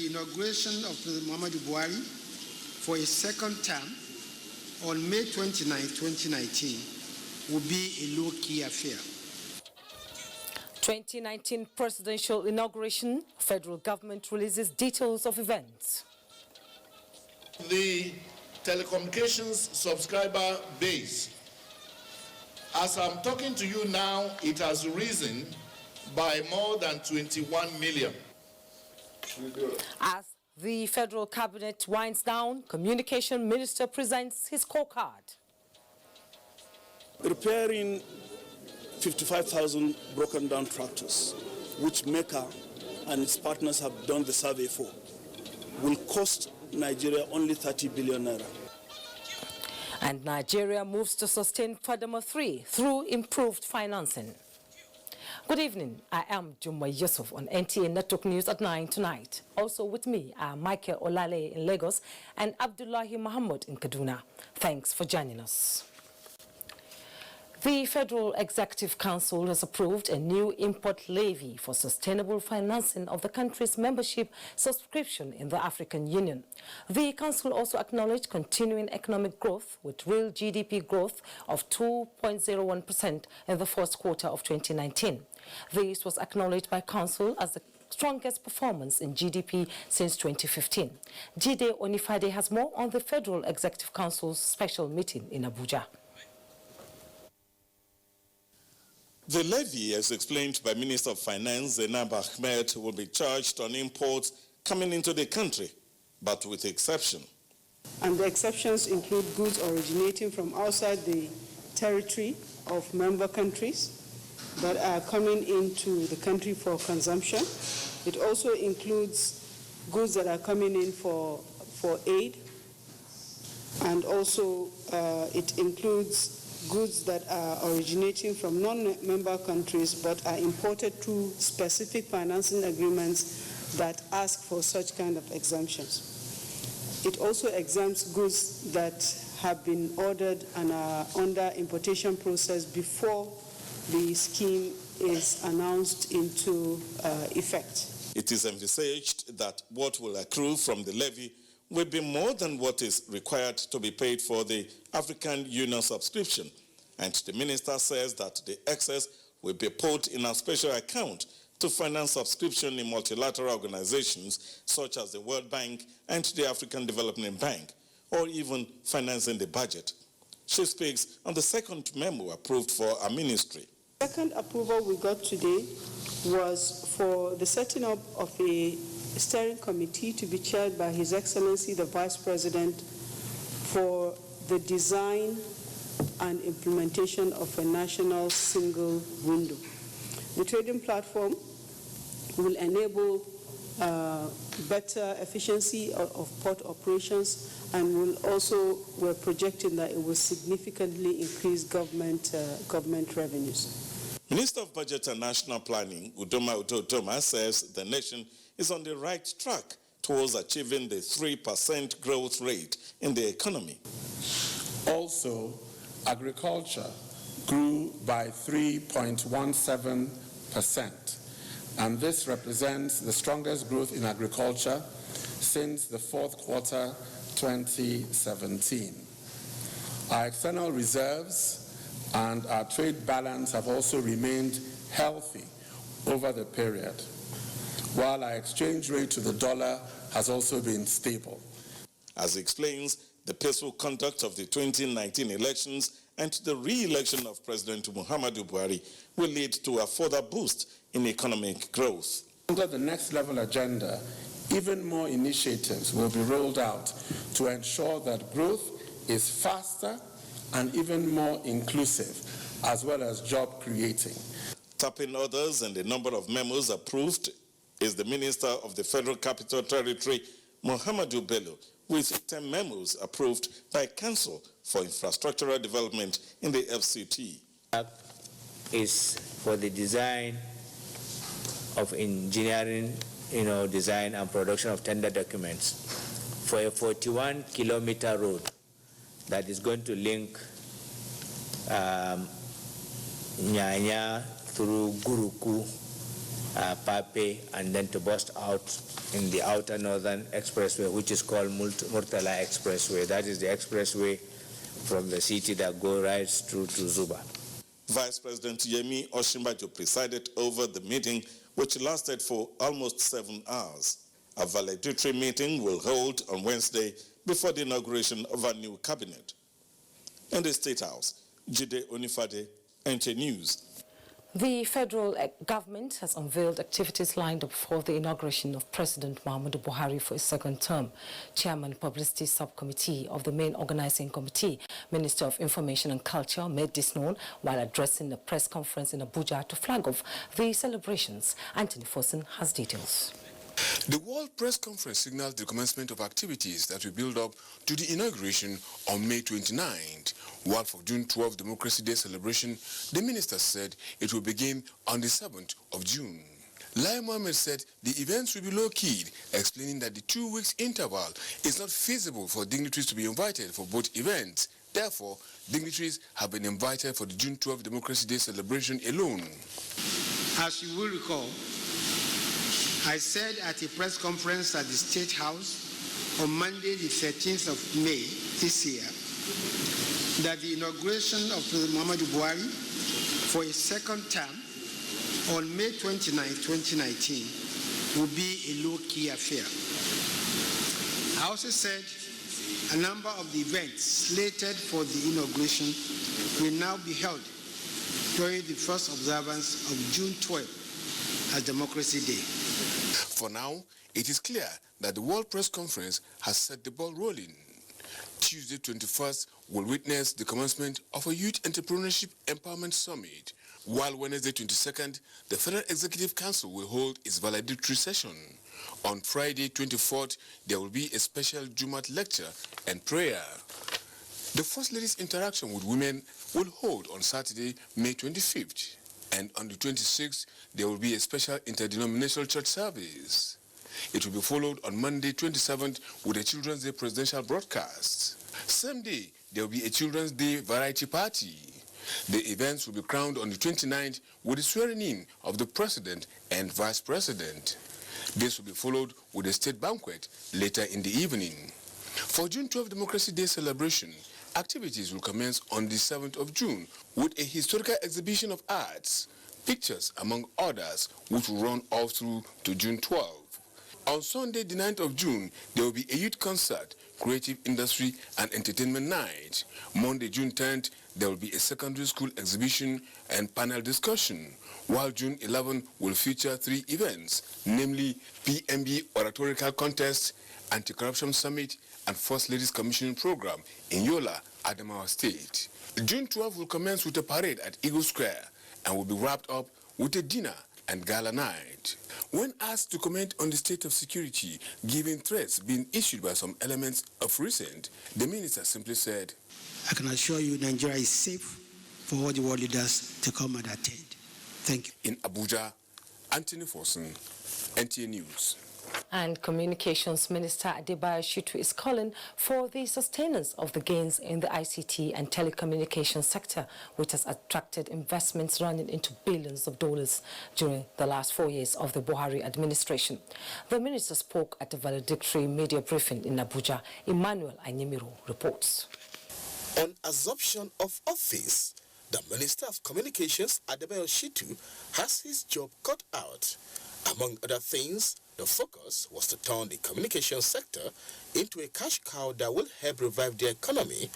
the inauguration of President Muhammadu Buhari for a second term on May 29, 2019 will be a low-key affair. 2019 presidential inauguration, federal government releases details of events. The telecommunications subscriber base, as I'm talking to you now, it has risen by more than 21 million. As the federal cabinet winds down, Communication Minister presents his scorecard. Repairing 55,000 broken down tractors, which Mecca and its partners have done the survey for, will cost Nigeria only 30 billion naira. And Nigeria moves to sustain Fadama 3 through improved financing. Good evening, I am Jumma Yusuf on NTA Network News at 9 tonight. Also with me are Michael Olale in Lagos and Abdullahi Muhammad in Kaduna. Thanks for joining us. The Federal Executive Council has approved a new import levy for sustainable financing of the country's membership subscription in the African Union. The Council also acknowledged continuing economic growth with real GDP growth of 2.01% in the first quarter of 2019. This was acknowledged by Council as the strongest performance in GDP since 2015. Jide Onifade has more on the Federal Executive Council's special meeting in Abuja. The levy, as explained by Minister of Finance Zainab Ahmed, will be charged on imports coming into the country, but with exception. And the exceptions include goods originating from outside the territory of member countries that are coming into the country for consumption. It also includes goods that are coming in for aid, and also it includes goods that are originating from non-member countries but are imported through specific financing agreements that ask for such kind of exemptions. It also exempts goods that have been ordered and are under importation process before the scheme is announced into effect. It is envisaged that what will accrue from the levy will be more than what is required to be paid for the African Union subscription, and the minister says that the excess will be put in a special account to finance subscription in multilateral organizations such as the World Bank and the African Development Bank, or even financing the budget. She speaks on the second memo approved for our ministry. The second approval we got today was for the setting up of a steering committee to be chaired by His Excellency the Vice President for the design and implementation of a national single window. The trading platform will enable better efficiency of port operations, and we're projecting that it will significantly increase government revenues. Minister of Budget and National Planning, Udoma Udodoma, says the nation is on the right track towards achieving the 3% growth rate in the economy. Also, agriculture grew by 3.17%, and this represents the strongest growth in agriculture since the fourth quarter 2017. Our external reserves and our trade balance have also remained healthy over the period, while our exchange rate to the dollar has also been stable. As he explains, the peaceful conduct of the 2019 elections and the re-election of President Muhammadu Buhari will lead to a further boost in economic growth. Under the next level agenda, even more initiatives will be rolled out to ensure that growth is faster and even more inclusive, as well as job creating. Topping others and the number of memos approved is the Minister of the Federal Capital Territory, Muhammadu Bello, with 10 memos approved by Council for Infrastructural Development in the FCT. Is for the design of engineering, design and production of tender documents for a 41-kilometer road that is going to link Nyanya through Guruku, Pape, and then to bust out in the outer northern expressway, which is called Murtala Expressway. That is the expressway from the city that goes right through to Zuba. Vice President Yemi Osinbajo presided over the meeting, which lasted for almost 7 hours. A valedictory meeting will hold on Wednesday before the inauguration of a new cabinet. In the State House, Jide Onifade, NTA News. The federal government has unveiled activities lined up for the inauguration of President Muhammadu Buhari for his second term. Chairman Publicity Subcommittee of the main organizing committee, Minister of Information and Culture, made this known while addressing a press conference in Abuja to flag off the celebrations. Anthony Fossen has details. The World Press Conference signals the commencement of activities that will build up to the inauguration on May 29th. While for June 12 Democracy Day celebration, the minister said it will begin on the 7th of June. Lai Mohammed said the events will be low-keyed, explaining that the 2 weeks interval is not feasible for dignitaries to be invited for both events. Therefore, dignitaries have been invited for the June 12 Democracy Day celebration alone. As you will recall, I said at a press conference at the State House on Monday, the 13th of May this year, that the inauguration of President Muhammadu Buhari for a second term on May 29, 2019 will be a low-key affair. I also said a number of the events slated for the inauguration will now be held during the first observance of June 12 as Democracy Day. For now, it is clear that the World Press Conference has set the ball rolling. Tuesday 21st will witness the commencement of a Youth Entrepreneurship Empowerment Summit, while Wednesday 22nd, the Federal Executive Council will hold its valedictory session. On Friday 24th, there will be a special Jumat lecture and prayer. The First Lady's interaction with women will hold on Saturday, May 25th. And on the 26th, there will be a special interdenominational church service. It will be followed on Monday 27th with a Children's Day presidential broadcast. Same day, there will be a Children's Day variety party. The events will be crowned on the 29th with the swearing-in of the President and Vice President. This will be followed with a state banquet later in the evening. For June 12 Democracy Day celebration, activities will commence on the 7th of June with a historical exhibition of arts, pictures among others, which will run all through to June 12. On Sunday, the 9th of June, there will be a youth concert, creative industry and entertainment night. Monday, June 10th, there will be a secondary school exhibition and panel discussion, while June 11 will feature 3 events, namely PMB Oratorical Contest, Anti-Corruption Summit, and First Ladies Commissioning Program in Yola, Adamawa State. June 12 will commence with a parade at Eagle Square and will be wrapped up with a dinner and gala night. When asked to comment on the state of security, given threats being issued by some elements of recent, the minister simply said, I can assure you Nigeria is safe for all the world leaders to come and attend. Thank you. In Abuja, Anthony Fossen, NTA News. And Communications Minister Adebayo Shitu is calling for the sustenance of the gains in the ICT and telecommunications sector, which has attracted investments running into billions of dollars during the last 4 years of the Buhari administration. The minister spoke at a valedictory media briefing in Abuja. Emmanuel Anyemiro reports. On assumption of office, the Minister of Communications, Adebayo Shitu, has his job cut out. Among other things, the focus was to turn the communications sector into a cash cow that will help revive the economy,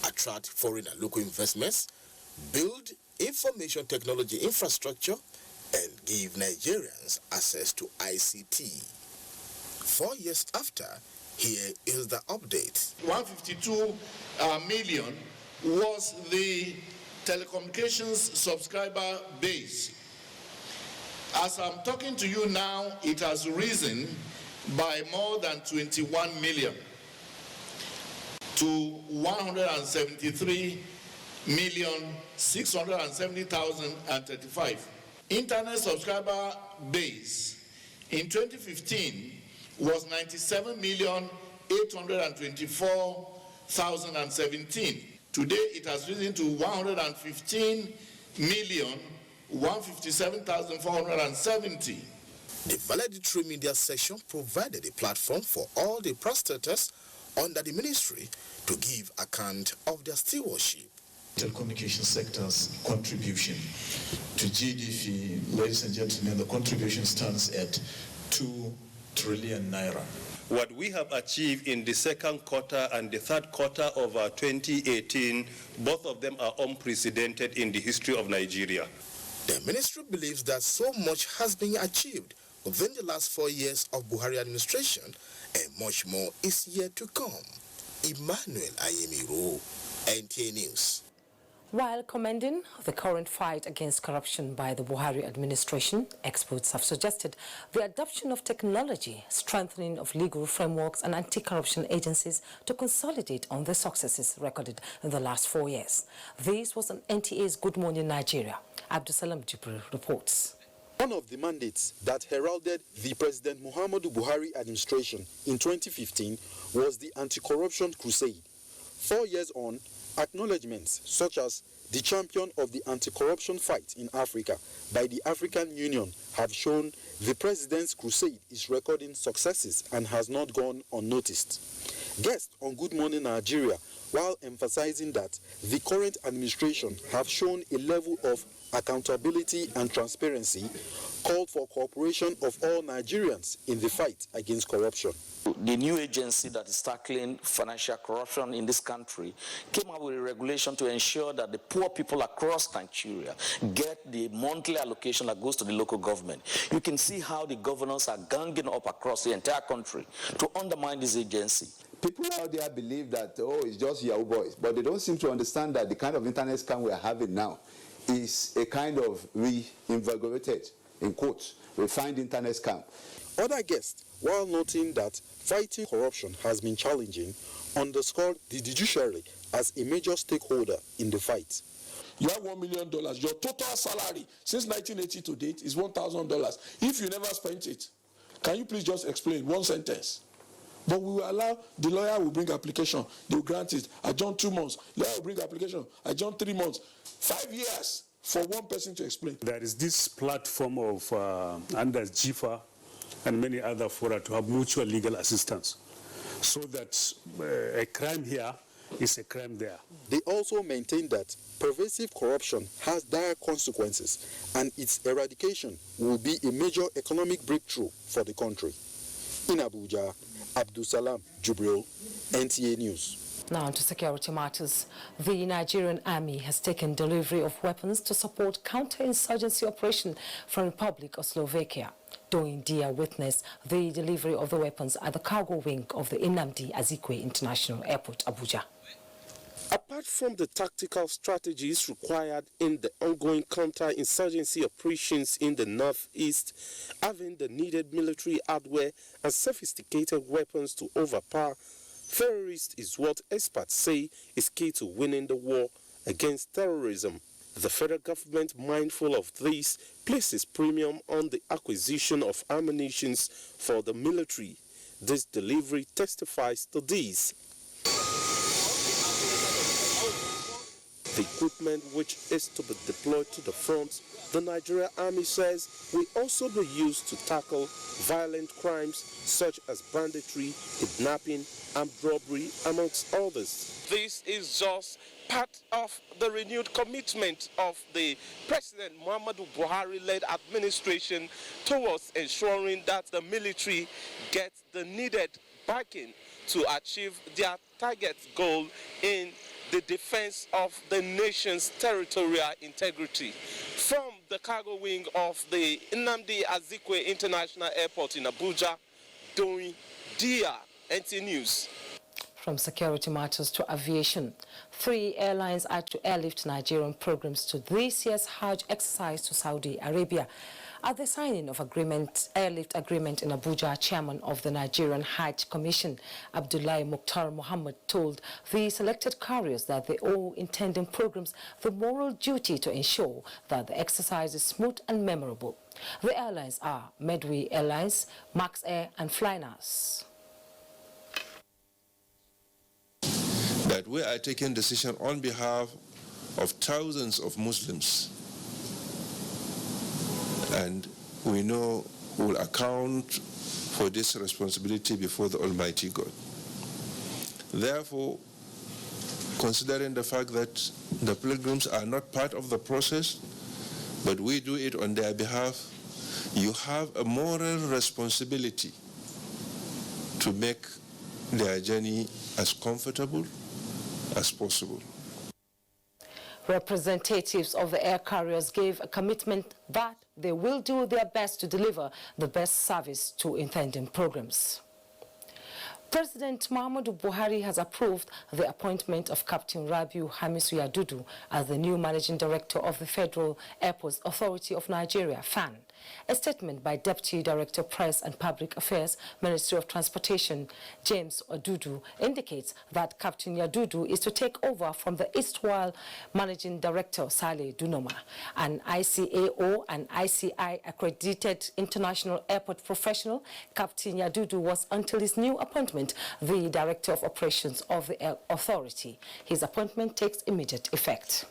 attract foreign and local investments, build information technology infrastructure, and give Nigerians access to ICT. 4 years after, here is the update. 152 million was the telecommunications subscriber base. As I'm talking to you now, it has risen by more than 21 million to 173,670,035. Internet subscriber base in 2015 was 97,824,017. Today it has risen to 115,157,470. The valedictory media session provided a platform for all the prostators under the ministry to give account of their stewardship. Telecommunication sector's contribution to GDP, ladies and gentlemen, the contribution stands at 2 trillion naira. What we have achieved in the second quarter and the third quarter of 2018, both of them are unprecedented in the history of Nigeria. The ministry believes that so much has been achieved within the last 4 years of Buhari administration, and much more is yet to come. Emmanuel Ayemiro, NTA News. While commending the current fight against corruption by the Buhari administration, experts have suggested the adoption of technology, strengthening of legal frameworks and anti-corruption agencies to consolidate on the successes recorded in the last 4 years. This was on NTA's Good Morning Nigeria. Abdusalam Jibril reports. One of the mandates that heralded the President Muhammadu Buhari administration in 2015 was the anti-corruption crusade. 4 years on, acknowledgements such as the champion of the anti-corruption fight in Africa by the African Union have shown the president's crusade is recording successes and has not gone unnoticed. Guests on Good Morning Nigeria, while emphasizing that the current administration have shown a level of accountability and transparency, called for cooperation of all Nigerians in the fight against corruption. The new agency that is tackling financial corruption in this country came up with a regulation to ensure that the poor people across Nigeria get the monthly allocation that goes to the local government. You can see how the governors are ganging up across the entire country to undermine this agency. People out there believe that, oh, it's just Yahoo boys, but they don't seem to understand that the kind of internet scam we are having now is a kind of reinvigorated, in quotes, refined internet scam. Other guests, while noting that fighting corruption has been challenging, underscored the judiciary as a major stakeholder in the fight. You have $1 million. Your total salary since 1980 to date is $1,000. If you never spent it, can you please just explain one sentence? But we will allow, the lawyer will bring application, they will grant it, adjourn 2 months, lawyer will bring application, adjourn 3 months, 5 years for one person to explain. There is this platform of under GIFA and many other fora to have mutual legal assistance, so that a crime here is a crime there. They also maintain that pervasive corruption has dire consequences and its eradication will be a major economic breakthrough for the country. In Abuja, Abdusalam Jibril, NTA News. Now to security matters. The Nigerian army has taken delivery of weapons to support counter-insurgency operation from Republic of Slovakia. Doing Dia witnessed the delivery of the weapons at the cargo wing of the Nnamdi Azikiwe International Airport, Abuja. Apart from the tactical strategies required in the ongoing counter-insurgency operations in the northeast, having the needed military hardware and sophisticated weapons to overpower terrorists is what experts say is key to winning the war against terrorism. The federal government, mindful of this, places premium on the acquisition of ammunition for the military. This delivery testifies to this. The equipment which is to be deployed to the front, the Nigerian Army says, will also be used to tackle violent crimes such as banditry, kidnapping, armed robbery, amongst others. This is just part of the renewed commitment of the President Muhammadu Buhari-led administration towards ensuring that the military gets the needed backing to achieve their target goal in the defense of the nation's territorial integrity. From the cargo wing of the Nnamdi Azikiwe International Airport in Abuja, doing Dia, NT News. From security matters to aviation, 3 airlines are to airlift Nigerian programs to this year's Hajj exercise to Saudi Arabia. At the signing of airlift agreement in Abuja, chairman of the Nigerian Hajj Commission, Abdullahi Mukhtar Muhammad, told the selected carriers that they owe intending programs the moral duty to ensure that the exercise is smooth and memorable. The airlines are Medway Airlines, Max Air and Flynas. That we are taking decision on behalf of thousands of Muslims. And we know will account for this responsibility before the Almighty God. Therefore, considering the fact that the pilgrims are not part of the process, but we do it on their behalf, you have a moral responsibility to make their journey as comfortable as possible. Representatives of the air carriers gave a commitment that they will do their best to deliver the best service to intending programs. President Muhammadu Buhari has approved the appointment of Captain Rabiu Hamisu Yadudu as the new Managing Director of the Federal Airports Authority of Nigeria, FAN. A statement by Deputy Director Press and Public Affairs, Ministry of Transportation, James Odudu, indicates that Captain Yadudu is to take over from the erstwhile Managing Director Saleh Dunoma. An ICAO and ICI accredited international airport professional, Captain Yadudu was, until his new appointment, the Director of Operations of the Air Authority. His appointment takes immediate effect.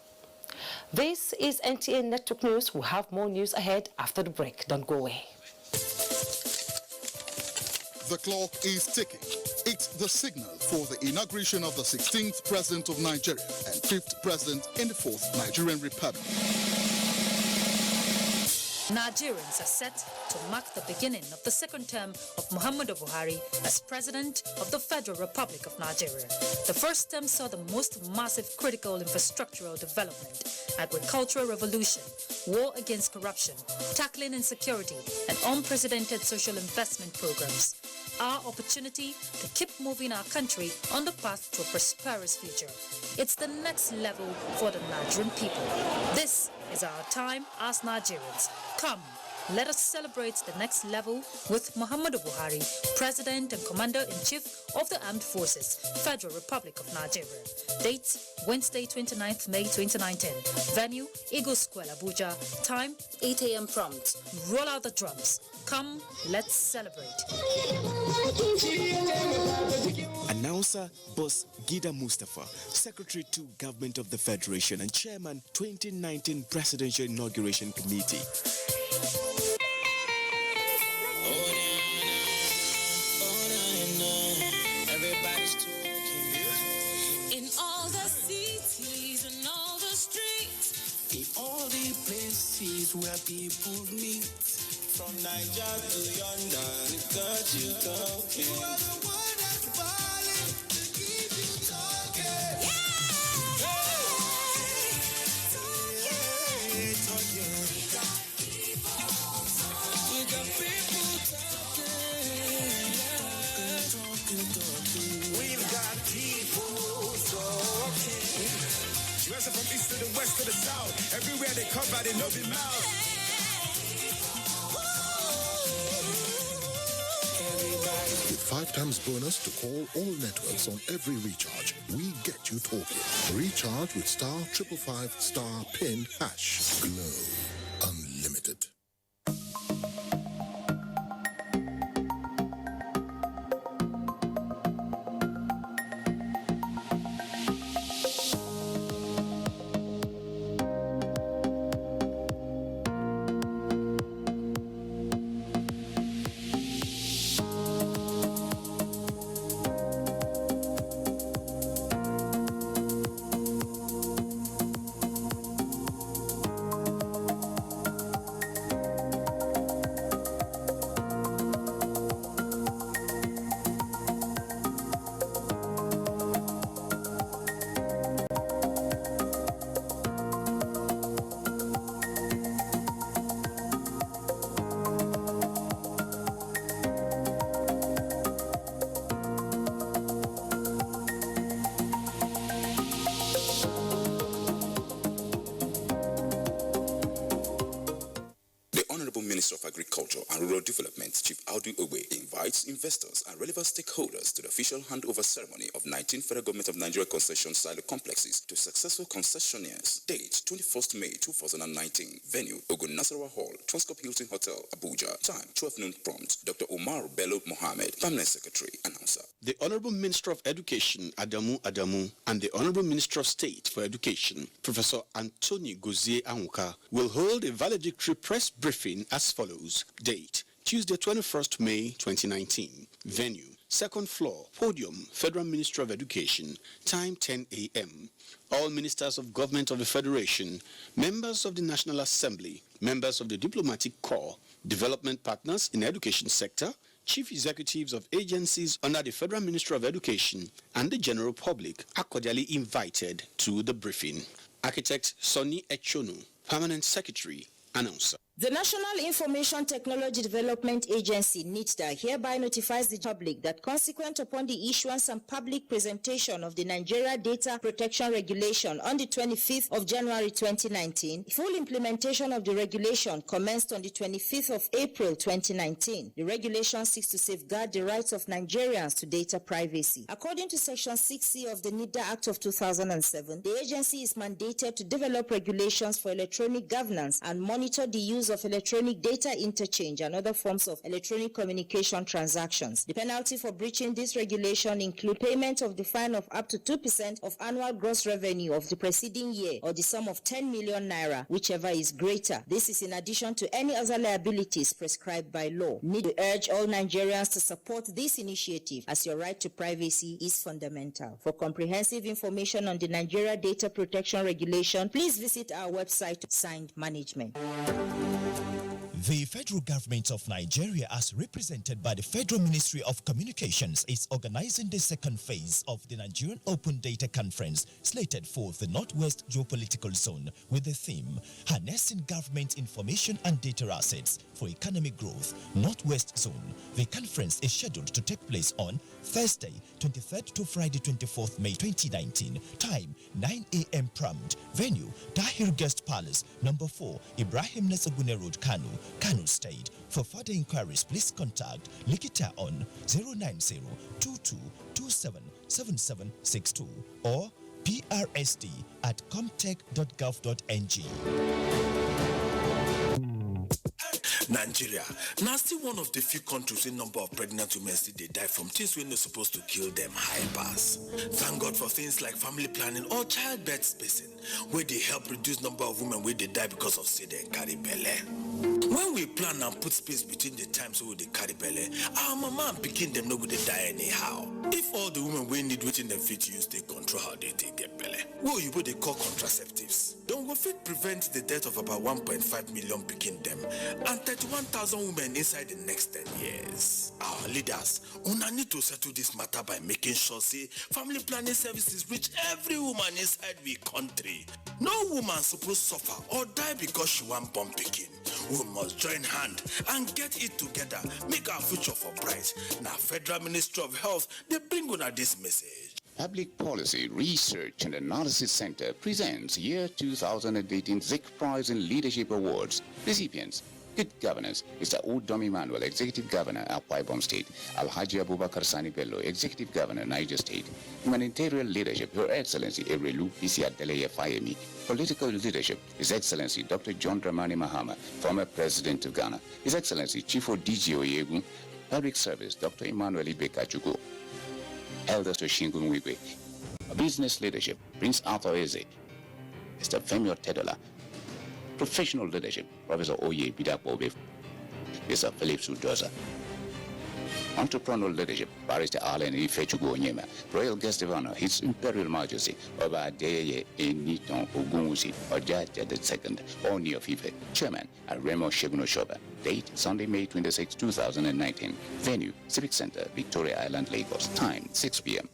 This is NTA Network News. We'll have more news ahead after the break. Don't go away. The clock is ticking. It's the signal for the inauguration of the 16th President of Nigeria and 5th President in the 4th Nigerian Republic. Nigerians are set to mark the beginning of the second term of Muhammadu Buhari as President of the Federal Republic of Nigeria. The first term saw the most massive critical infrastructural development, agricultural revolution, war against corruption, tackling insecurity, and unprecedented social investment programs. Our opportunity to keep moving our country on the path to a prosperous future. It's the next level for the Nigerian people. This is our time as Nigerians. Come, let us celebrate the next level with Muhammadu Buhari, President and Commander-in-Chief of the Armed Forces, Federal Republic of Nigeria. Date, Wednesday, 29th May 2019. Venue, Eagle Square, Abuja. Time, 8 a.m. prompt. Roll out the drums. Come, let's celebrate. Announcer Boss Gida Mustafa, Secretary to Government of the Federation and Chairman 2019 Presidential Inauguration Committee. Everybody's talking in all the cities and all the streets, in all the places where people meet. From Niger to yonder, we got you talking. You are the one that's falling to keep you talking. Yeah! Hey, talking. We got people talking. We got people talking. Talking. We've got people talking. Dressing from east to the west to the south. Everywhere they come by, they know the mouth. With 5 times bonus to call all networks on every recharge, we get you talking. Recharge with *555*PIN#. Glow Unlimited. Minister of Agriculture and Rural Development, Chief Audu Owe, invites investors and relevant stakeholders to the official handover ceremony of 19 Federal Government of Nigeria concession silo complexes to successful concessionaires. Date, 21st May 2019. Venue, Ogun Nasarawa Hall, Transcorp Hilton Hotel, Abuja. Time, 12 noon prompt. Dr. Omar Bello Mohammed, Permanent Secretary, Announcer. The Honorable Minister of Education, Adamu, and the Honorable Minister of State for Education, Professor Anthony Gozie Anwuka, will hold a valedictory press briefing as follows. Date, Tuesday, 21st May 2019. Venue, second floor, podium, Federal Ministry of Education, time 10 a.m. All ministers of government of the Federation, members of the National Assembly, members of the Diplomatic Corps, development partners in the education sector, chief executives of agencies under the Federal Ministry of Education, and the general public are cordially invited to the briefing. Architect Sonny Echonu, Permanent Secretary, announcer. The National Information Technology Development Agency, NITDA, hereby notifies the public that consequent upon the issuance and public presentation of the Nigeria Data Protection Regulation on the 25th of January 2019, full implementation of the regulation commenced on the 25th of April 2019. The regulation seeks to safeguard the rights of Nigerians to data privacy. According to Section 6C of the NITDA Act of 2007, the agency is mandated to develop regulations for electronic governance and monitor the use of electronic data interchange and other forms of electronic communication transactions. The penalty for breaching this regulation include payment of the fine of up to 2% of annual gross revenue of the preceding year or the sum of 10 million naira, whichever is greater. This is in addition to any other liabilities prescribed by law. Need to urge all Nigerians to support this initiative as your right to privacy is fundamental. For comprehensive information on the Nigeria Data Protection Regulation, please visit our website, Signed Management. The federal government of Nigeria, as represented by the Federal Ministry of Communications, is organizing the second phase of the Nigerian Open Data Conference, slated for the Northwest Geopolitical Zone, with the theme, Harnessing Government Information and Data Assets for Economic Growth, Northwest Zone. The conference is scheduled to take place on Thursday, 23rd to Friday, 24th May 2019. Time, 9 a.m. prompt. Venue, Tahir Guest Palace, number 4, Ibrahim Nasagune Road, Kano, Kano State. For further inquiries, please contact Likita on 090-2227-7762 or prsd@comtech.gov.ng. Nigeria now still one of the few countries in number of pregnant women still they die from things we're not supposed to kill them high pass. Thank God for things like family planning or childbirth spacing, where they help reduce number of women where they die because of say they carry belle. When we plan and put space between the times we they carry belle, our mama and picking them no go they die anyhow. If all the women we need waiting them fit use, they control how they take get belle. Well, you they call contraceptives. Don't go fit prevent the death of about 1.5 million picking them and 31,000 women inside the next 10 years. Our leaders, una need to settle this matter by making sure say family planning services reach every woman inside we country. No woman supposed suffer or die because she want born picking. We must join hand and get it together, make our future for bright. Now Federal Ministry of Health, they bring on this message. Public Policy Research and Analysis Center presents Year 2018 Zik Prize in Leadership Awards. Recipients: Good Governance, Mr. Udom Emmanuel, Executive Governor, Akwa Ibom State; Alhaji Abubakar Sani Bello, Executive Governor, Niger State; Humanitarian Leadership, Her Excellency Erelu Bisi Adeleye Fayemi; Political Leadership, His Excellency Dr. John Dramani Mahama, former President of Ghana; His Excellency Chief Odiji Oyegu; Public Service, Dr. Emmanuel Ibekachuku; Elders Toshingun Wigwe; Business Leadership, Prince Arthur Eze; Mr. Femi Otedola; Professional Leadership, Professor Oye Bidapobe; Mr. Philip Sudoza; Entrepreneurial Leadership, Barrister Allen Ifechugu Onyema; Royal Guest of Honor, His Imperial Majesty Oba Adeyeye Eniton Ogunwusi Ojaja II, Oni of Ife; Chairman Aremo Shegun Oshoba. Date Sunday, May 26, 2019. Venue Civic Center, Victoria Island, Lagos. Time 6 p.m.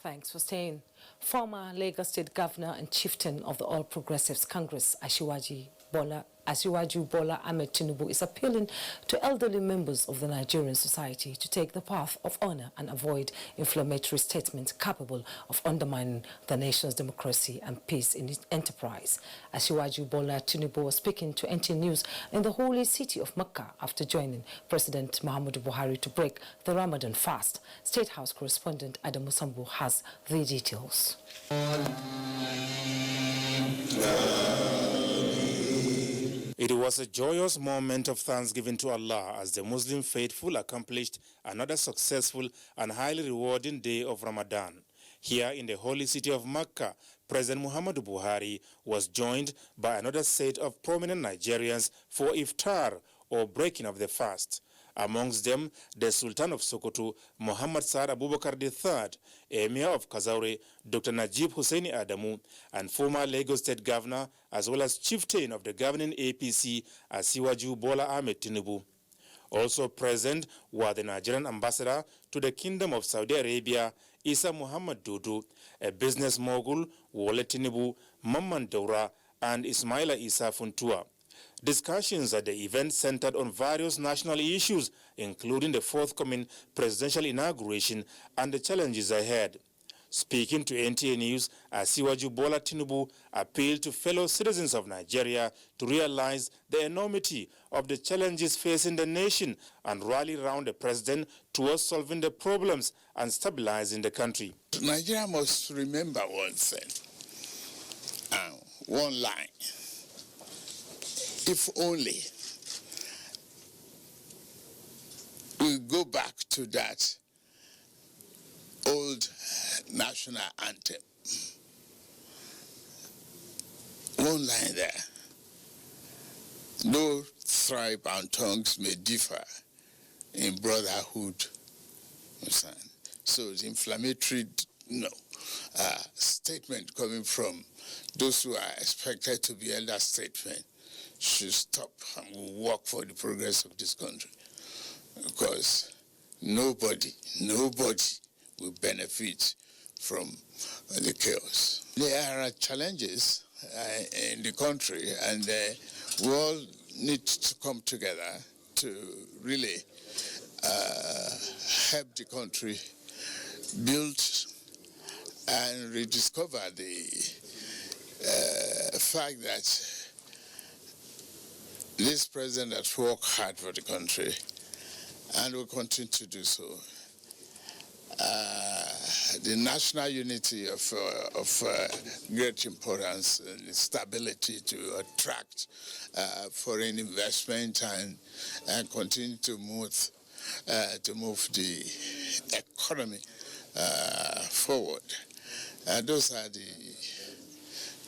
Thanks for staying. Former Lagos State Governor and Chieftain of the All Progressives Congress, Asiwaju Bola Ahmed Tinubu, is appealing to elderly members of the Nigerian society to take the path of honor and avoid inflammatory statements capable of undermining the nation's democracy and peace in its enterprise. Asiwaju Bola Tinubu was speaking to NTA News in the holy city of Mecca after joining President Muhammadu Buhari to break the Ramadan fast. State House correspondent Adamu Sambu has the details. It was a joyous moment of thanksgiving to Allah as the Muslim faithful accomplished another successful and highly rewarding day of Ramadan. Here in the holy city of Mecca, President Muhammadu Buhari was joined by another set of prominent Nigerians for iftar, or breaking of the fast. Amongst them, the Sultan of Sokoto, Muhammad Saad Abubakar III, Emir of Kazaure, Dr. Najib Hussaini Adamu, and former Lagos State Governor, as well as chieftain of the governing APC, Asiwaju Bola Ahmed Tinubu. Also present were the Nigerian ambassador to the Kingdom of Saudi Arabia, Isa Muhammad Dudu, a business mogul, Wole Tinubu, Mamman Daura, and Ismaila Isa Funtua. Discussions at the event centered on various national issues, including the forthcoming presidential inauguration and the challenges ahead. Speaking to NTA News, Asiwaju Bola Tinubu appealed to fellow citizens of Nigeria to realize the enormity of the challenges facing the nation and rally around the president towards solving the problems and stabilizing the country. Nigeria must remember one thing, one line. If only we go back to that old national anthem. One line there. No tribe and tongues may differ in brotherhood. So the inflammatory statement coming from those who are expected to be elder statesmen should stop and will work for the progress of this country. Because nobody will benefit from the chaos. There are challenges in the country, and we all need to come together to really help the country build and rediscover the fact that this president has worked hard for the country and will continue to do so. The national unity of great importance and stability to attract foreign investment and continue to move the economy forward. Those are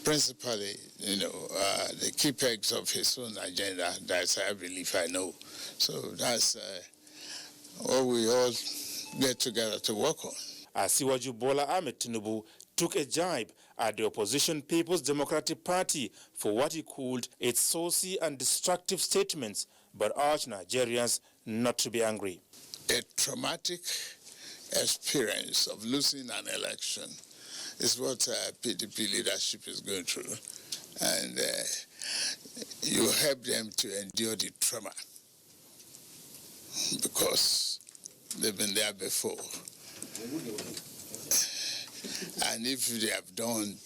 principally, the key pegs of his own agenda. That's, I believe, I know. So that's what we all get together to work on. Asiwaju Bola Ahmed Tinubu took a jibe at the opposition People's Democratic Party for what he called its saucy and destructive statements, but urged Nigerians not to be angry. A traumatic experience of losing an election is what PDP leadership is going through, and you help them to endure the trauma because they've been there before. And if they have done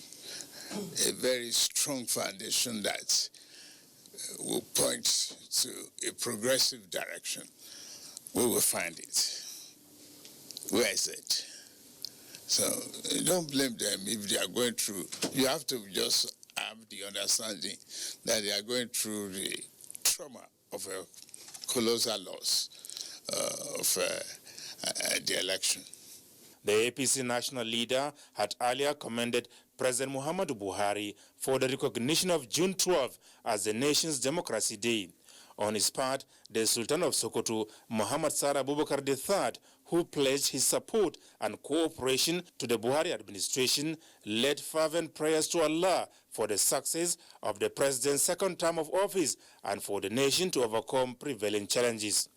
a very strong foundation that will point to a progressive direction, we will find it. Where is it? So don't blame them if they are going through. You have to just have the understanding that they are going through the trauma of a colossal loss of the election. The APC national leader had earlier commended President Muhammadu Buhari for the recognition of June 12 as the nation's Democracy Day. On his part, the Sultan of Sokoto, Muhammad Saad Abubakar III, who pledged his support and cooperation to the Buhari administration, led fervent prayers to Allah for the success of the president's second term of office and for the nation to overcome prevailing challenges.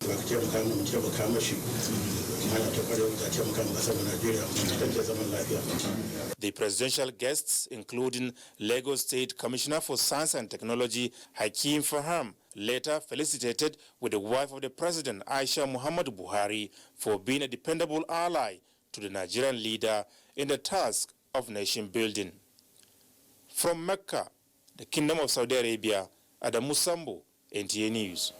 The presidential guests, including Lagos State Commissioner for Science and Technology, Hakeem Faham, later felicitated with the wife of the president, Aisha Muhammadu Buhari, for being a dependable ally to the Nigerian leader in the task of nation building. From Mecca, the Kingdom of Saudi Arabia, Adamu Sambo, NTA News.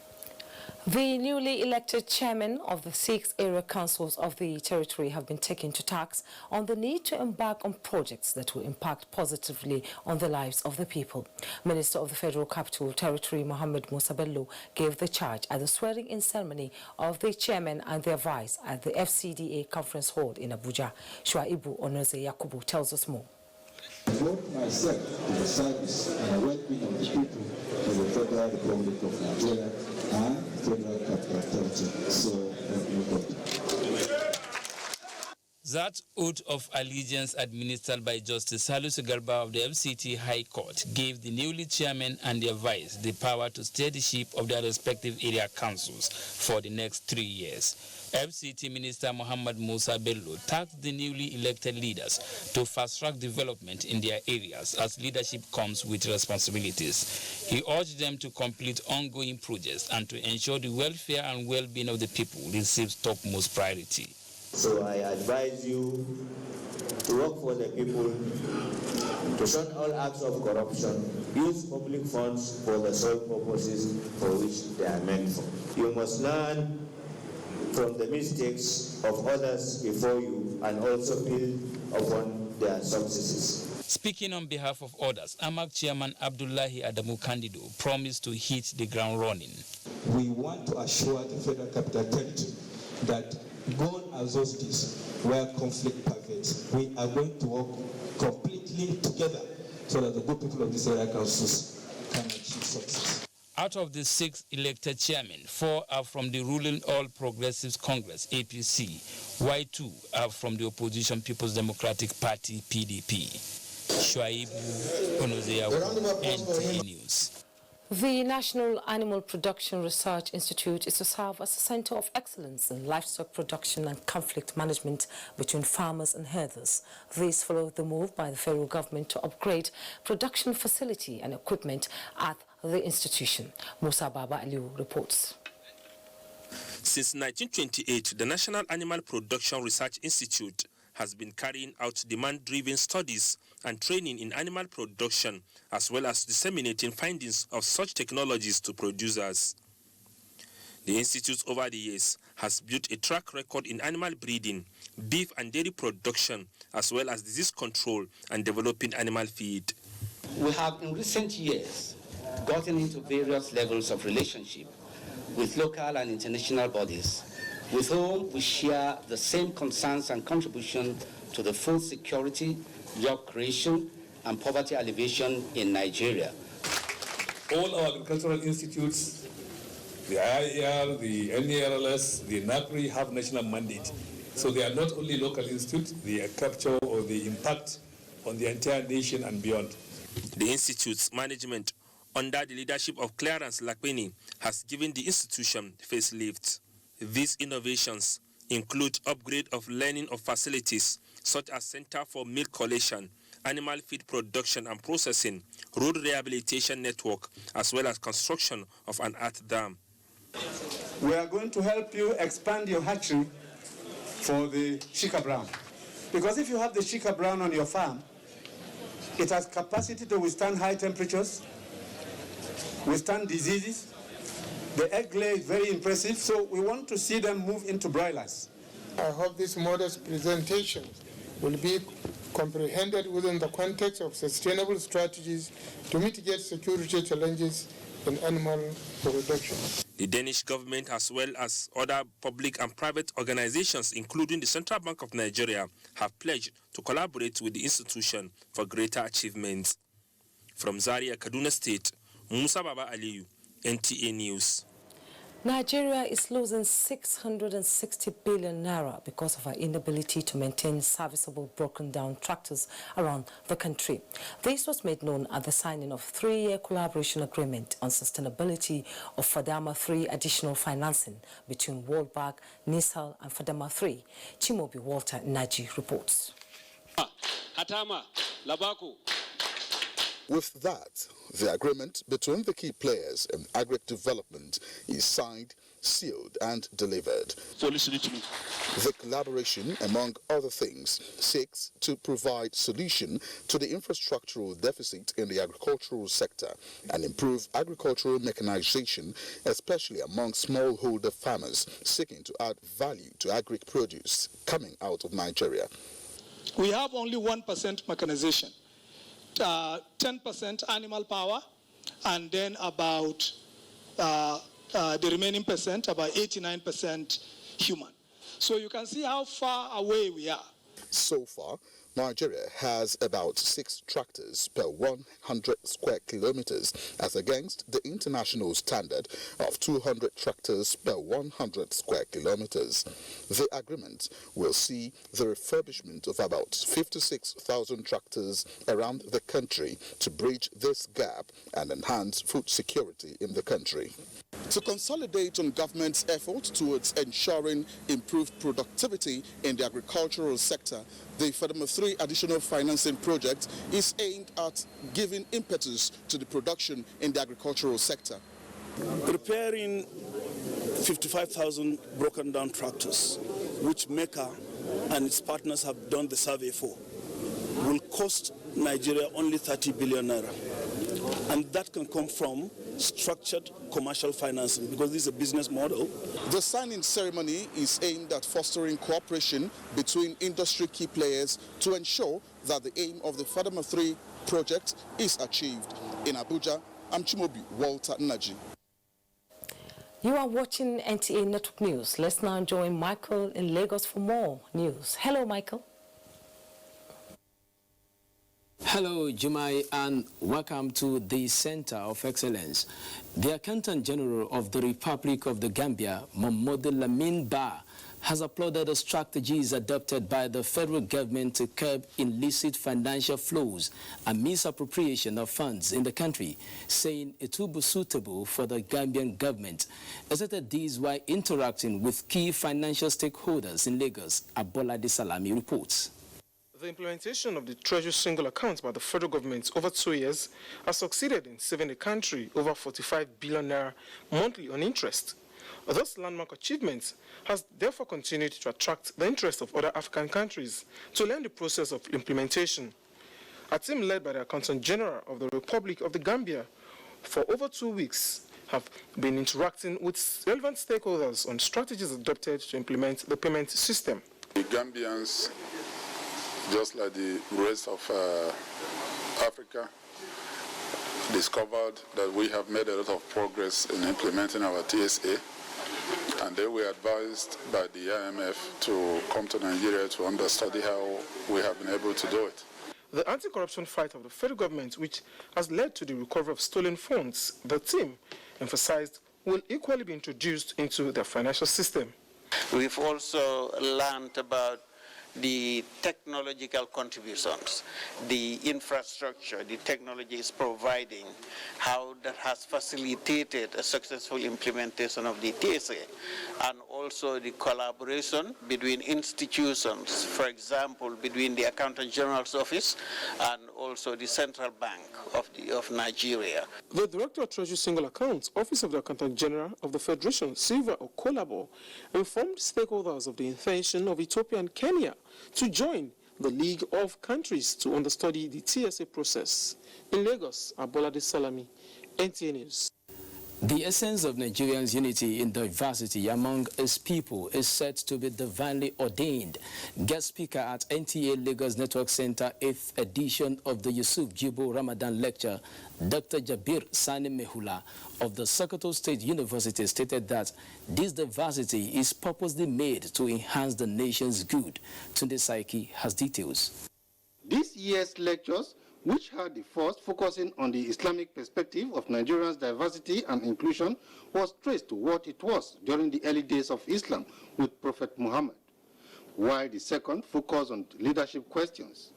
The newly elected chairmen of the 6 area councils of the territory have been taken to task on the need to embark on projects that will impact positively on the lives of the people. Minister of the Federal Capital Territory, Mohammed Musa Bello, gave the charge at the swearing-in ceremony of the chairman and their vice at the FCDA Conference Hall in Abuja. Shuaibu Onoze Yakubu tells us more. devote myself to the service and well-being of the people of the Federal Republic of Nigeria and Federal Capital Territory. So, That oath of allegiance administered by Justice Salisu Garba of the FCT High Court gave the newly chairman and their vice the power to steer the ship of their respective area councils for the next 3 years. FCT Minister Muhammad Musa Bello tasked the newly elected leaders to fast-track development in their areas as leadership comes with responsibilities. He urged them to complete ongoing projects and to ensure the welfare and well-being of the people receives topmost priority. So I advise you to work for the people, to shun all acts of corruption, use public funds for the sole purposes for which they are meant for. You must learn from the mistakes of others before you and also build upon their successes. Speaking on behalf of others, AMAC Chairman Abdullahi Adamu Candido promised to hit the ground running. We want to assure the Federal Capital Territory that gone are those days where conflict pervades. We are going to work completely together so that the good people of these area councils can achieve success. Out of the 6 elected chairmen, 4 are from the ruling All Progressives Congress, APC, while 2 are from the opposition People's Democratic Party, PDP. Shuaibu Onozeawu, NTA News. The National Animal Production Research Institute is to serve as a center of excellence in livestock production and conflict management between farmers and herders. This followed the move by the federal government to upgrade production facility and equipment at the institution. Musa Baba Aliu reports. Since 1928, the National Animal Production Research Institute has been carrying out demand-driven studies and training in animal production, as well as disseminating findings of such technologies to producers. The institute over the years has built a track record in animal breeding, beef and dairy production, as well as disease control and developing animal feed. We have in recent years gotten into various levels of relationship with local and international bodies with whom we share the same concerns and contribution to the food security, job creation, and poverty alleviation in Nigeria. All our agricultural institutes, the IAR, the NARLS, the NAPRI have national mandate. So they are not only local institutes, they capture or they impact on the entire nation and beyond. The institute's management, under the leadership of Clarence Lakweni, has given the institution facelift. These innovations include upgrade of learning of facilities such as Center for Milk Collation, animal feed production and processing, road rehabilitation network, as well as construction of an earth dam. We are going to help you expand your hatchery for the Shika Brown. Because if you have the Shika Brown on your farm, it has capacity to withstand high temperatures, withstand diseases. The egg lay is very impressive, so we want to see them move into broilers. I hope this modest presentation will be comprehended within the context of sustainable strategies to mitigate security challenges in animal production. The Danish government, as well as other public and private organizations, including the Central Bank of Nigeria, have pledged to collaborate with the institution for greater achievements. From Zaria, Kaduna State, Musa Baba Aliyu, NTA News. Nigeria is losing 660 billion naira because of our inability to maintain serviceable broken-down tractors around the country. This was made known at the signing of 3-year collaboration agreement on sustainability of Fadama 3 additional financing between World Bank, NISAL and Fadama 3. Chimobi Walter Naji reports. Hatama, Labaku. With that, the agreement between the key players in agri-development is signed, sealed and delivered. So listen to me. The collaboration, among other things, seeks to provide solution to the infrastructural deficit in the agricultural sector and improve agricultural mechanization, especially among smallholder farmers seeking to add value to agri-produce coming out of Nigeria. We have only 1% mechanization. 10% animal power, and then about the remaining percent, about 89% human. So you can see how far away we are. So far, Nigeria has about 6 tractors per 100 square kilometers as against the international standard of 200 tractors per 100 square kilometers. The agreement will see the refurbishment of about 56,000 tractors around the country to bridge this gap and enhance food security in the country. To consolidate on government's efforts towards ensuring improved productivity in the agricultural sector, the Fadama 3 additional financing project is aimed at giving impetus to the production in the agricultural sector. Preparing 55,000 broken down tractors, which Mecca and its partners have done the survey for, will cost Nigeria only 30 billion naira. And that can come from structured commercial financing, because this is a business model. The signing ceremony is aimed at fostering cooperation between industry key players to ensure that the aim of the Fadama 3 project is achieved. In Abuja, I'm Chimobi Walter Naji. You are watching NTA Network News. Let's now join Michael in Lagos for more news. Hello, Michael. Hello, Jumai, and welcome to the Center of Excellence. The Accountant General of the Republic of the Gambia, Mamadou Lamin Ba, has applauded the strategies adopted by the federal government to curb illicit financial flows and misappropriation of funds in the country, saying it will be suitable for the Gambian government. As it is while interacting with key financial stakeholders in Lagos, Abolade Salami reports. The implementation of the Treasury single account by the federal government over 2 years has succeeded in saving the country over 45 billion naira monthly on interest. This landmark achievement has therefore continued to attract the interest of other African countries to learn the process of implementation. A team led by the Accountant General of the Republic of the Gambia for over 2 weeks have been interacting with relevant stakeholders on strategies adopted to implement the payment system. The Gambians, just like the rest of Africa, discovered that we have made a lot of progress in implementing our TSA, and they were advised by the IMF to come to Nigeria to understudy how we have been able to do it. The anti-corruption fight of the federal government, which has led to the recovery of stolen funds, the team emphasized will equally be introduced into the financial system. We've also learned about the technological contributions, the infrastructure the technology is providing, how that has facilitated a successful implementation of the TSA, and also the collaboration between institutions, for example, between the Accountant General's office and also the Central Bank of Nigeria. The Director of Treasury Single Accounts, Office of the Accountant General of the Federation, Silva Okolabo, informed stakeholders of the intention of Ethiopia and Kenya to join the League of Countries to understudy the TSA process. In Lagos, Abolade Salami, NTA News. The essence of Nigerians' unity in diversity among its people is said to be divinely ordained. Guest speaker at NTA Lagos Network Center 8th edition of the Yusuf Jibo Ramadan lecture, Dr. Jabir Sani Mehula of the Sokoto State University stated that this diversity is purposely made to enhance the nation's good. Tunde Saiki has details. This year's lectures, which had the first focusing on the Islamic perspective of Nigerians' diversity and inclusion, was traced to what it was during the early days of Islam with Prophet Muhammad, while the second focused on leadership questions.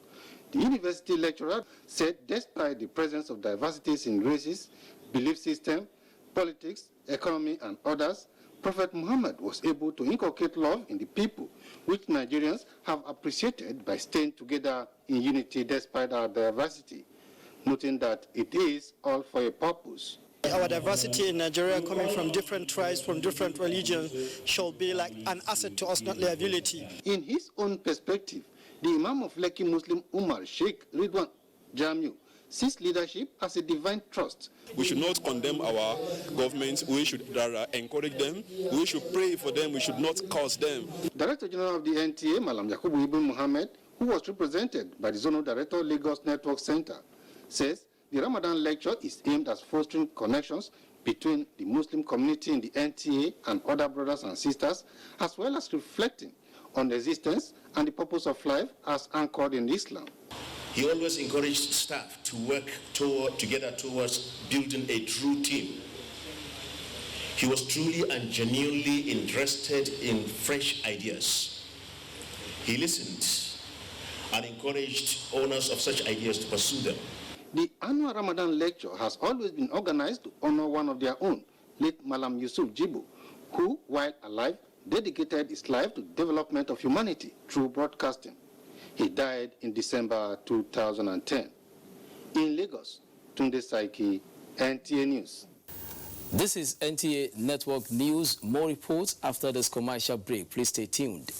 The university lecturer said despite the presence of diversities in races, belief system, politics, economy, and others, Prophet Muhammad was able to inculcate love in the people, which Nigerians have appreciated by staying together in unity despite our diversity, noting that it is all for a purpose. Our diversity in Nigeria, coming from different tribes, from different religions, shall be like an asset to us, not liability. In his own perspective, the Imam of Lekki Muslim Umar Sheikh Ridwan Jamil sees leadership as a divine trust. We should not condemn our governments, we should encourage them, we should pray for them, we should not curse them. Director General of the NTA, Malam Yakubu Ibn Muhammad, who was represented by the Zonal Director Lagos Network Center, says the Ramadan lecture is aimed at fostering connections between the Muslim community in the NTA and other brothers and sisters, as well as reflecting on existence and the purpose of life as anchored in Islam. He always encouraged staff to work together towards building a true team. He was truly and genuinely interested in fresh ideas. He listened and encouraged owners of such ideas to pursue them. The annual Ramadan lecture has always been organized to honor one of their own, late Malam Yusuf Jibo, who, while alive, dedicated his life to the development of humanity through broadcasting. He died in December 2010. In Lagos, Tunde Saiki, NTA News. This is NTA Network News. More reports after this commercial break. Please stay tuned.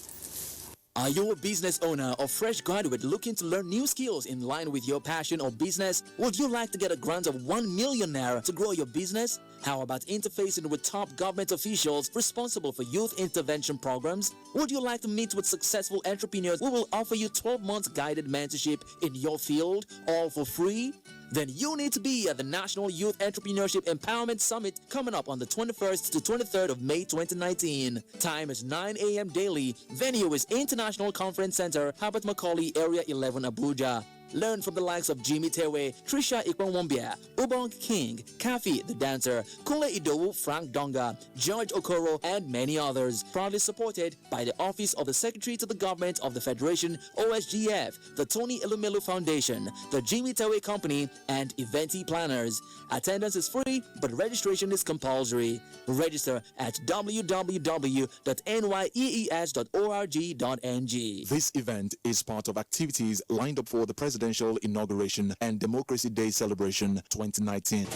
Are you a business owner or fresh graduate looking to learn new skills in line with your passion or business? Would you like to get a grant of 1 million naira to grow your business? How about interfacing with top government officials responsible for youth intervention programs? Would you like to meet with successful entrepreneurs who will offer you 12 months guided mentorship in your field, all for free? Then you need to be at the National Youth Entrepreneurship Empowerment Summit coming up on the 21st to 23rd of May 2019. Time is 9 a.m. daily. Venue is International Conference Center, Herbert Macaulay, Area 11, Abuja. Learn from the likes of Jimmy Tewe, Trisha Ikwanwombia, Ubong King, Kafi the Dancer, Kule Idowu, Frank Donga, George Okoro, and many others. Proudly supported by the Office of the Secretary to the Government of the Federation, OSGF, the Tony Elumelu Foundation, the Jimmy Tewe Company, and Eventi Planners. Attendance is free, but registration is compulsory. Register at www.nyees.org.ng. This event is part of activities lined up for the Presidential Inauguration and Democracy Day Celebration 2019.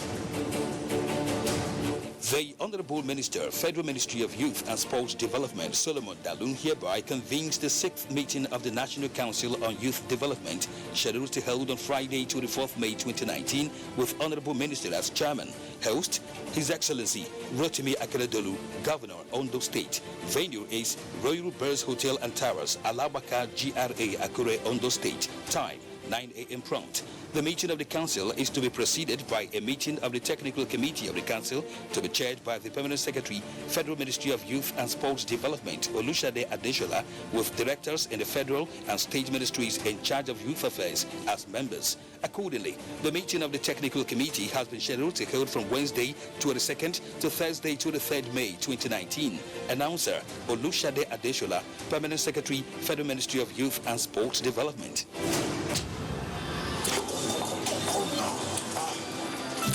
The Honorable Minister, Federal Ministry of Youth and Sports Development, Solomon Dalun, hereby convenes the 6th meeting of the National Council on Youth Development, scheduled to hold on Friday, 24th May 2019, with Honorable Minister as chairman. Host, His Excellency Rotimi Akeredolu, Governor, Ondo State. Venue is Royal Birds Hotel and Towers, Alabaka, GRA, Akure, Ondo State. Time, 9 a.m. prompt. The meeting of the Council is to be preceded by a meeting of the Technical Committee of the Council to be chaired by the Permanent Secretary, Federal Ministry of Youth and Sports Development, Olushade Adeshola, with directors in the federal and state ministries in charge of youth affairs as members. Accordingly, the meeting of the Technical Committee has been scheduled to hold from Wednesday 22nd to Thursday 23rd May 2019. Announcer, Olushade Adeshola, Permanent Secretary, Federal Ministry of Youth and Sports Development.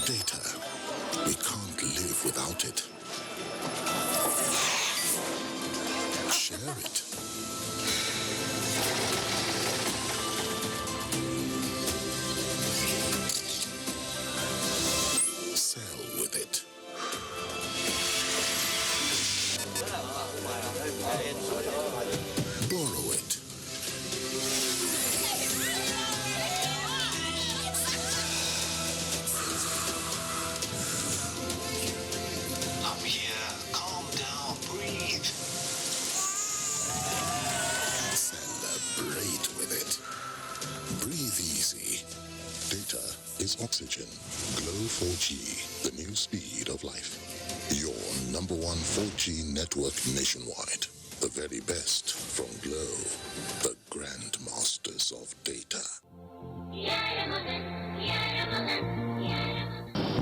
Data. We can't live without it. Share it. Sell with it. Borrow it. Is oxygen. Glow 4G, the new speed of life. Your #1 4G network nationwide. The very best from Glow, the grandmasters of data.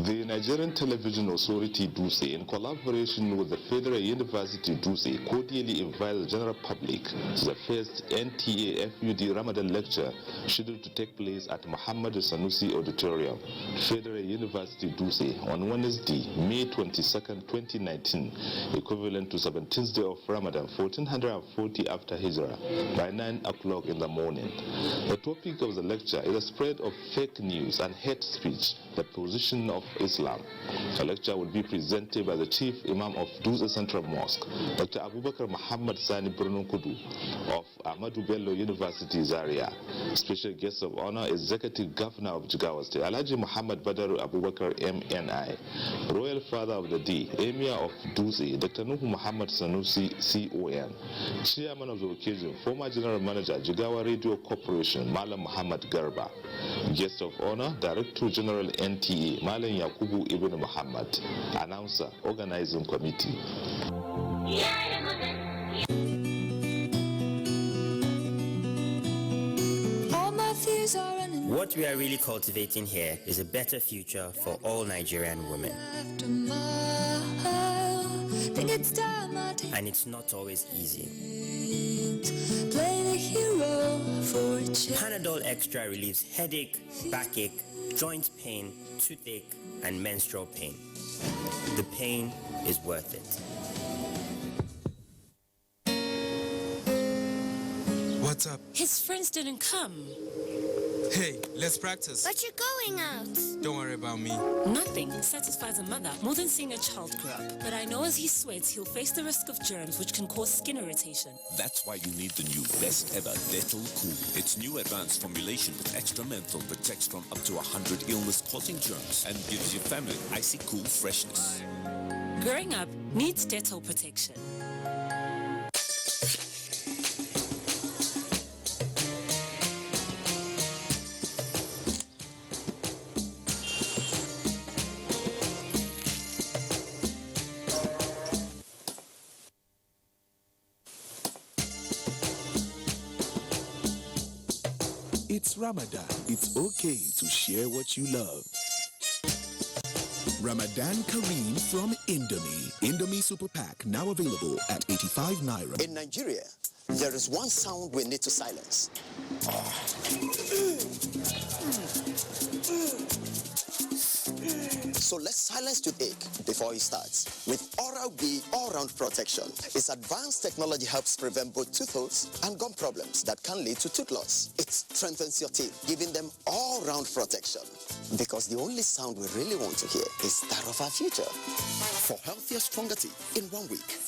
The Nigerian Television Authority (DUSE), in collaboration with the Federal University (DUSE), cordially invites the general public to the first NTA FUD Ramadan lecture scheduled to take place at Muhammad Sanusi Auditorium, Federal University (DUSE), on Wednesday, May 22nd, 2019, equivalent to 17th day of Ramadan, 1440 after Hijrah, by 9 o'clock in the morning. The topic of the lecture is the spread of fake news and hate speech, the position of Islam. The lecture will be presented by the Chief Imam of Dutse Central Mosque, Dr. Abubakar Muhammad Sani Birnin Kudu of Ahmadu Bello University, Zaria. Special guest of honor, Executive Governor of Jigawa State, Alhaji Muhammad Badaru Abubakar MNI, Royal Father of the Day, Emir of Dutse, Dr. Nuhu Muhammad Sanusi CON, Chairman of the occasion, former General Manager, Jigawa Radio Corporation, Malam Muhammad Garba. Guest of honor, Director General NTA, Malam Yakubu Ibn Muhammad. Announcer, Organizing Committee. What we are really cultivating here is a better future for all Nigerian women. And it's not always easy. Panadol Extra relieves headache, backache, joint pain, toothache, and menstrual pain. The pain is worth it. What's up? His friends didn't come. Hey, let's practice. But you're going out. Don't worry about me. Nothing satisfies a mother more than seeing a child grow up. But I know as he sweats, he'll face the risk of germs which can cause skin irritation. That's why you need the new best ever Dettol Cool. Its new advanced formulation with extra menthol protects from up to 100 illness-causing germs and gives your family icy cool freshness. Growing up needs Dettol protection. It's Ramadan. It's okay to share what you love. Ramadan Kareem from Indomie. Indomie Super Pack now available at 85 Naira. In Nigeria, there is one sound we need to silence. So let's silence toothache before it starts with Oral-B All-Round Protection. Its advanced technology helps prevent both tooth holes and gum problems that can lead to tooth loss. It strengthens your teeth, giving them all-round protection. Because the only sound we really want to hear is that of our future. For healthier, stronger teeth in 1 week.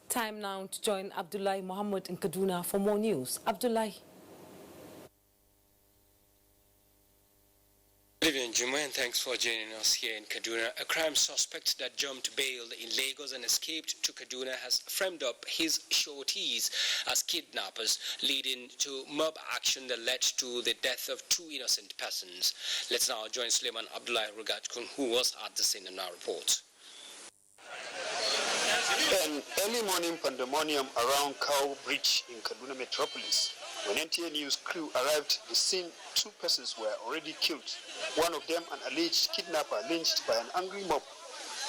Time now to join Abdullahi Mohammed in Kaduna for more news. Abdullahi. Good evening, Juma, and thanks for joining us here in Kaduna. A crime suspect that jumped bail in Lagos and escaped to Kaduna has framed up his sureties as kidnappers, leading to mob action that led to the death of 2 innocent persons. Let's now join Suleiman Abdullahi Rugajkun, who was at the scene, and now reports. An early morning pandemonium around Cow Bridge in Kaduna metropolis. When NTA News crew arrived at the scene, 2 persons were already killed. One of them, an alleged kidnapper, lynched by an angry mob.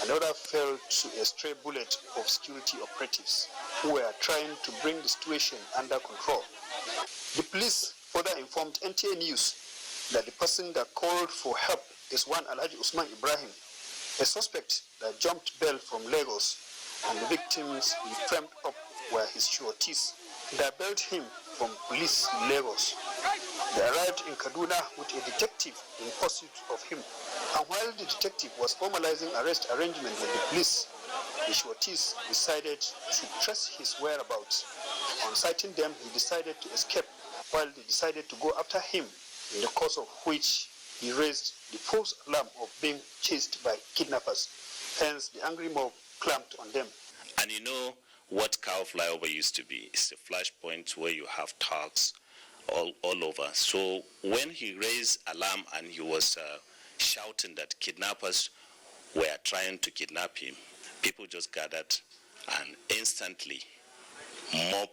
Another fell to a stray bullet of security operatives who were trying to bring the situation under control. The police further informed NTA News that the person that called for help is one Alhaji Usman Ibrahim, a suspect that jumped bail from Lagos, and the victims he framed up were his sureties. They bailed him from police in Lagos. They arrived in Kaduna with a detective in pursuit of him. And while the detective was formalizing arrest arrangement with the police, the sureties decided to trace his whereabouts. On sighting them, he decided to escape, while they decided to go after him, in the course of which he raised the false alarm of being chased by kidnappers. Hence, the angry mob clamped on them. And you know what Cow Flyover used to be? It's a flashpoint where you have thugs all over. So when he raised alarm and he was shouting that kidnappers were trying to kidnap him, people just gathered and instantly mob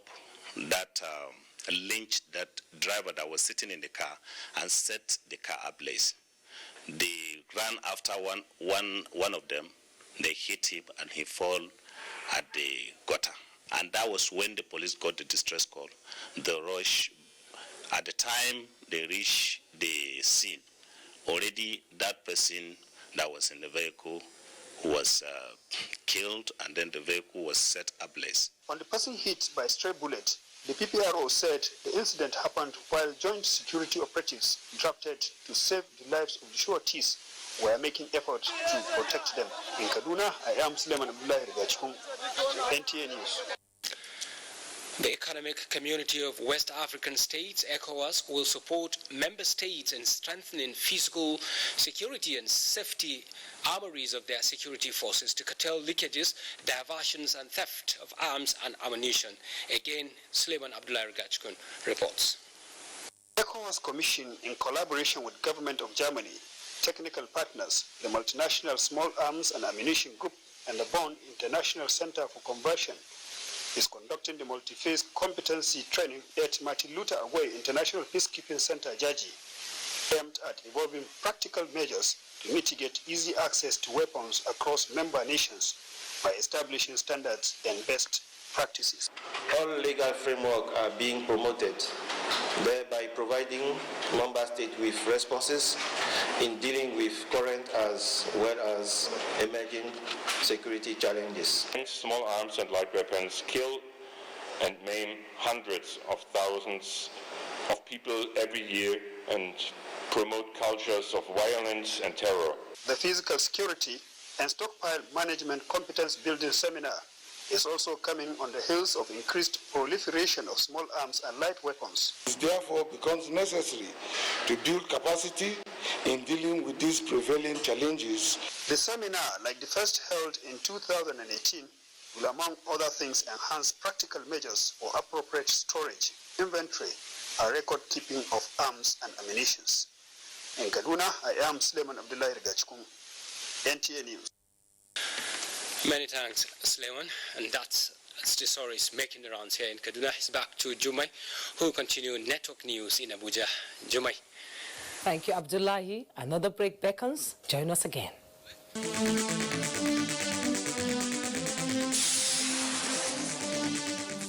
that lynched that driver that was sitting in the car and set the car ablaze. They ran after one of them. They hit him and he fell at the gutter. And that was when the police got the distress call. The rush, at the time they reached the scene, already that person that was in the vehicle was killed, and then the vehicle was set ablaze. On the person hit by a stray bullet, the PPRO said the incident happened while joint security operatives drafted to save the lives of the sureties were making efforts to protect them. In Kaduna, I am Suleiman Abdullahi Rugajkun, NTA News. The Economic Community of West African States, ECOWAS, will support member states in strengthening physical security and safety armories of their security forces to curtail leakages, diversions and theft of arms and ammunition. Again, Suleiman Abdullahi Rugajkun reports. ECOWAS Commission, in collaboration with Government of Germany, technical partners, the Multinational Small Arms and Ammunition Group, and the Bonn International Center for Conversion, is conducting the multi-phase competency training at Martin Luther Agway International Peacekeeping Center, Jaji, aimed at evolving practical measures to mitigate easy access to weapons across member nations by establishing standards and best practices. All legal framework are being promoted, thereby providing member states with responses in dealing with current as well as emerging security challenges. Small arms and light weapons kill and maim hundreds of thousands of people every year and promote cultures of violence and terror. The Physical Security and Stockpile Management Competence Building Seminar is also coming on the heels of increased proliferation of small arms and light weapons. It therefore becomes necessary to build capacity in dealing with these prevailing challenges. The seminar, like the first held in 2018, will among other things enhance practical measures for appropriate storage, inventory, and record keeping of arms and ammunition. In Kaduna, I am Suleiman Abdullah Rigachkum, NTA News. Many thanks, Suleiman. And that's the stories making the rounds here in Kaduna. It's back to Jumai, who will continue network news in Abuja. Jumai. Thank you, Abdullahi. Another break beckons. Join us again.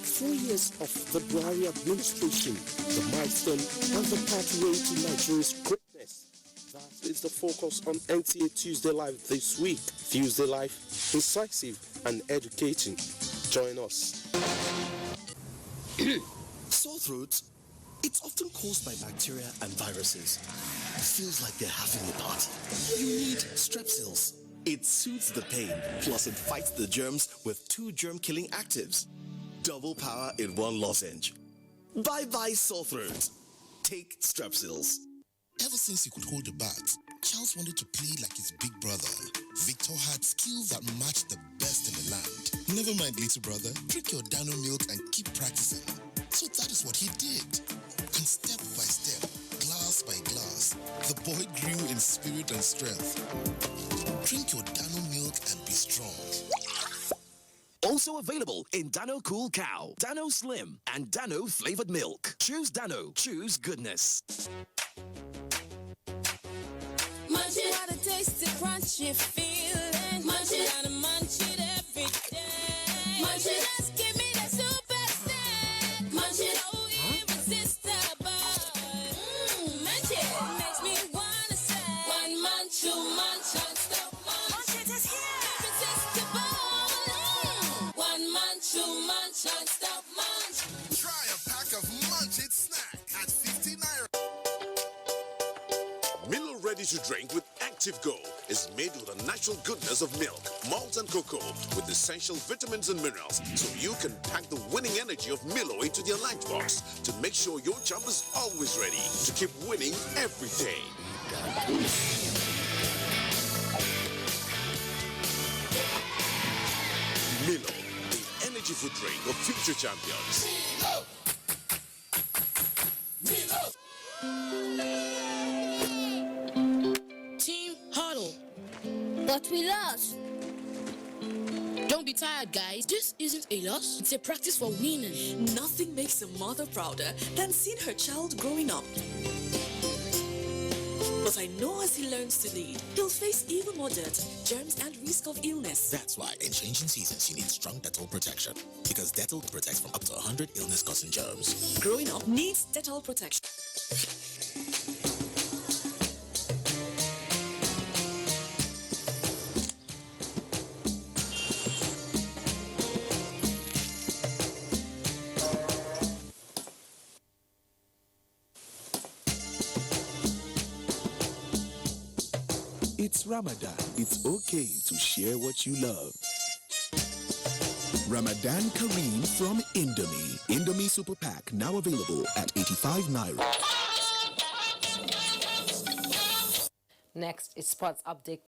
4 years of the Buhari administration, the milestone and the pathway to Nigeria's greatness. That is the focus on NTA Tuesday Live this week. Tuesday Live, incisive and educating. Join us. Sore throat, it's often caused by bacteria and viruses. Feels like they're having a party. You need Strepsils. It soothes the pain, plus it fights the germs with 2 germ-killing actives. Double power in 1 lozenge. Bye-bye sore throat. Take Strepsils. Ever since he could hold a bat, Charles wanted to play like his big brother. Victor had skills that matched the best in the land. Never mind, little brother. Drink your Dano milk and keep practicing. So that is what he did. And step by step, glass by glass, the boy grew in spirit and strength. Drink your Dano milk and be strong. Also available in Dano Cool Cow, Dano Slim, and Dano Flavored Milk. Choose Dano. Choose goodness. Munch it, what a tasty, crunchy feeling. Munch it, gotta munch it every day. Munch it, just give me the super snack. Munch it, oh, irresistible. Munch it, makes me wanna say 1 munch, 2 munch, non-stop munch. Munch it is here, irresistible. 1 munch, 2 munch, non-stop munch. Try a pack of Munch It snack at 50 naira. Milo Ready to Drink with Active Go is made with the natural goodness of milk, malt and cocoa with essential vitamins and minerals, so you can pack the winning energy of Milo into your lunchbox to make sure your jump is always ready to keep winning every day. Milo, the energy food drink of future champions. Team huddle. But we lost. Don't be tired, guys. This isn't a loss. It's a practice for winning. Nothing makes a mother prouder than seeing her child growing up. But I know as he learns to lead, he'll face even more dirt, germs, and risk of illness. That's why in changing seasons, you need strong Dettol protection. Because Dettol protects from up to 100 illness-causing germs. Growing up needs Dettol protection. It's Ramadan. It's okay to share what you love. Ramadan Kareem from Indomie. Indomie Super Pack now available at 85 naira. Next is sports update.